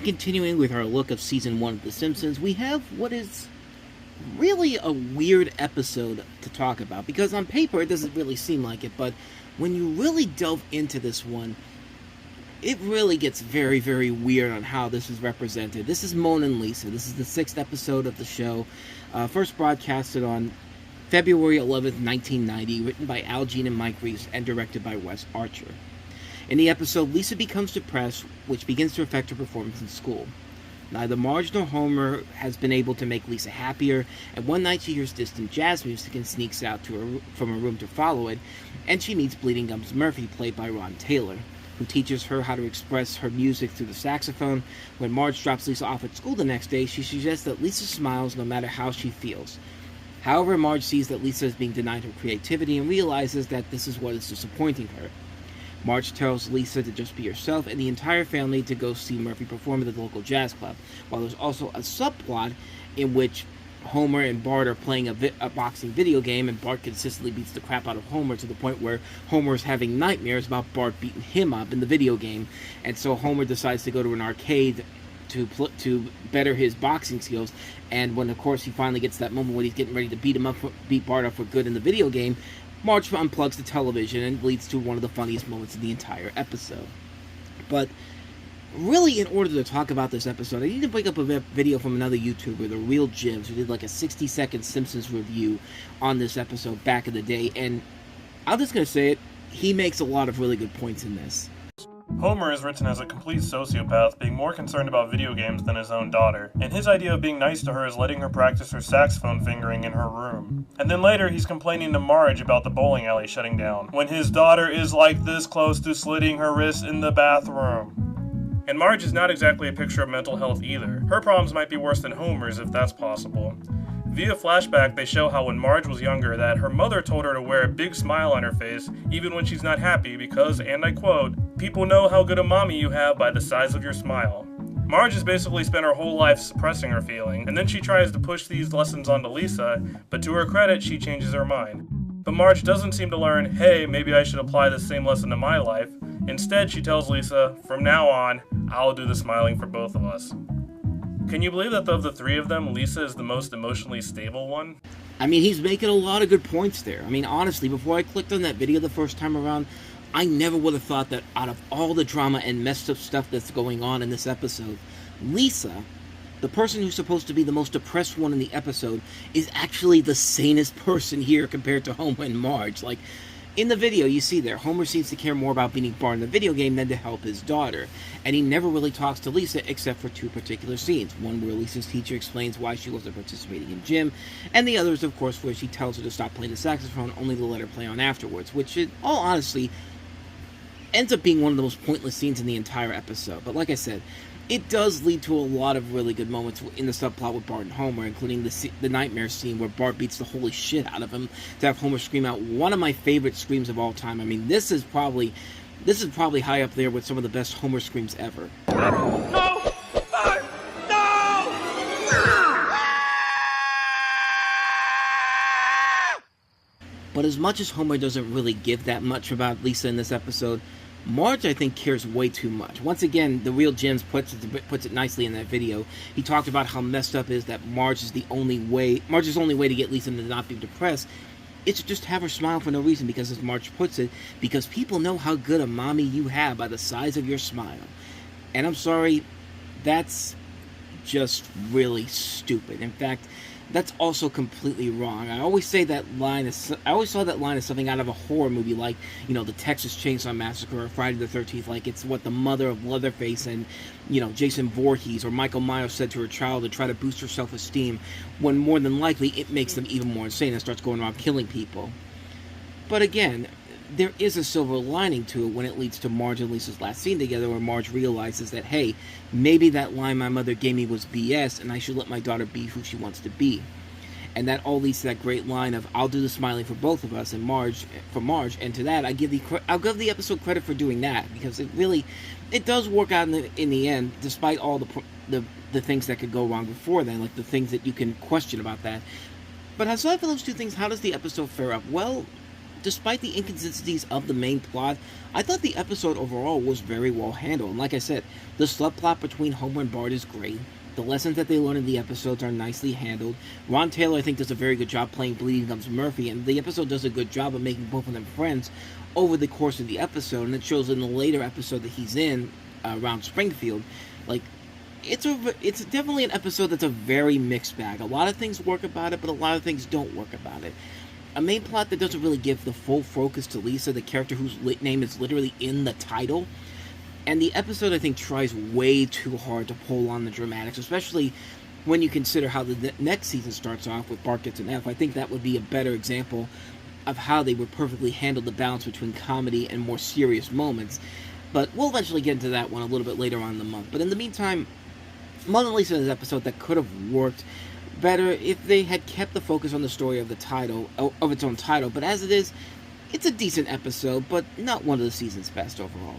Continuing with our look of Season 1 of The Simpsons, we have what is really a weird episode to talk about, because on paper it doesn't really seem like it, but when you really delve into this one, it really gets very, very weird on how this is represented. This is Moaning Lisa. This is the 6th episode of the show, first broadcasted on February 11th, 1990, written by Al Jean and Mike Reiss, and directed by Wes Archer. In the episode, Lisa becomes depressed, which begins to affect her performance in school. Neither Marge nor Homer has been able to make Lisa happier, and one night she hears distant jazz music and sneaks out from her room to follow it, and she meets Bleeding Gums Murphy, played by Ron Taylor, who teaches her how to express her music through the saxophone. When Marge drops Lisa off at school the next day, she suggests that Lisa smiles no matter how she feels. However, Marge sees that Lisa is being denied her creativity and realizes that this is what is disappointing her. Marge tells Lisa to just be herself and the entire family to go see Murphy perform at the local jazz club, while there's also a subplot in which Homer and Bart are playing a boxing video game, and Bart consistently beats the crap out of Homer to the point where Homer is having nightmares about Bart beating him up in the video game, and so Homer decides to go to an arcade to better his boxing skills. And when, of course, he finally gets that moment when he's getting ready to beat Bart up for good in the video game, Marge unplugs the television and leads to one of the funniest moments in the entire episode. But really, in order to talk about this episode, I need to bring up a video from another YouTuber, The Real Jims, who did like a 60-second Simpsons review on this episode back in the day. And I'm just going to say it, he makes a lot of really good points in this. Homer is written as a complete sociopath, being more concerned about video games than his own daughter, and his idea of being nice to her is letting her practice her saxophone fingering in her room. And then later he's complaining to Marge about the bowling alley shutting down, when his daughter is like this close to slitting her wrist in the bathroom. And Marge is not exactly a picture of mental health either. Her problems might be worse than Homer's, if that's possible. Via flashback, they show how when Marge was younger that her mother told her to wear a big smile on her face even when she's not happy because, and I quote, "People know how good a mommy you have by the size of your smile." Marge has basically spent her whole life suppressing her feeling, and then she tries to push these lessons onto Lisa, but to her credit, she changes her mind. But Marge doesn't seem to learn, hey, maybe I should apply this same lesson to my life. Instead, she tells Lisa, from now on, I'll do the smiling for both of us. Can you believe that of the three of them, Lisa is the most emotionally stable one? I mean, he's making a lot of good points there. I mean, honestly, before I clicked on that video the first time around, I never would have thought that out of all the drama and messed up stuff that's going on in this episode, Lisa, the person who's supposed to be the most depressed one in the episode, is actually the sanest person here compared to Homer and Marge. Like, in the video, you see there, Homer seems to care more about beating Bart in the video game than to help his daughter. And he never really talks to Lisa except for two particular scenes. One where Lisa's teacher explains why she wasn't participating in gym, and the other is, of course, where she tells her to stop playing the saxophone, only to let her play on afterwards, which, in all honesty, ends up being one of the most pointless scenes in the entire episode. But like I said, it does lead to a lot of really good moments in the subplot with Bart and Homer, including the nightmare scene where Bart beats the holy shit out of him to have Homer scream out one of my favorite screams of all time. I mean, this is probably high up there with some of the best Homer screams ever. No! No! But as much as Homer doesn't really give that much about Lisa in this episode, Marge, I think, cares way too much. Once again, The Real Jims puts it nicely in that video. He talked about how messed up it is that Marge's only way to get Lisa to not be depressed is to just have her smile for no reason, because, as Marge puts it, because people know how good a mommy you have by the size of your smile. And I'm sorry, that's just really stupid. In fact, that's also completely wrong. I always saw that line as something out of a horror movie, like, you know, the Texas Chainsaw Massacre or Friday the 13th, like it's what the mother of Leatherface and, you know, Jason Voorhees or Michael Myers said to her child to try to boost her self-esteem, when more than likely it makes them even more insane and starts going around killing people. But again, there is a silver lining to it when it leads to Marge and Lisa's last scene together, where Marge realizes that, hey, maybe that line my mother gave me was BS, and I should let my daughter be who she wants to be. And that all leads to that great line of, I'll do the smiling for both of us, and Marge, and to that, I'll give the episode credit for doing that, because it does work out in the end, despite all the things that could go wrong before then, like the things that you can question about that. But aside from those two things, how does the episode fare up? Well, despite the inconsistencies of the main plot, I thought the episode overall was very well handled. And like I said, the subplot between Homer and Bart is great. The lessons that they learn in the episodes are nicely handled. Ron Taylor, I think, does a very good job playing Bleeding Gums Murphy, and the episode does a good job of making both of them friends over the course of the episode, and it shows in the later episode that he's in, around Springfield. Like, it's definitely an episode that's a very mixed bag. A lot of things work about it, but a lot of things don't work about it. A main plot that doesn't really give the full focus to Lisa, the character whose name is literally in the title. And the episode, I think, tries way too hard to pull on the dramatics, especially when you consider how the next season starts off with Bart Gets an F. I think that would be a better example of how they would perfectly handle the balance between comedy and more serious moments. But we'll eventually get into that one a little bit later on in the month. But in the meantime, Mona Lisa is an episode that could have worked better if they had kept the focus on the story of the title, of its own title. But as it is, it's a decent episode, but not one of the season's best overall.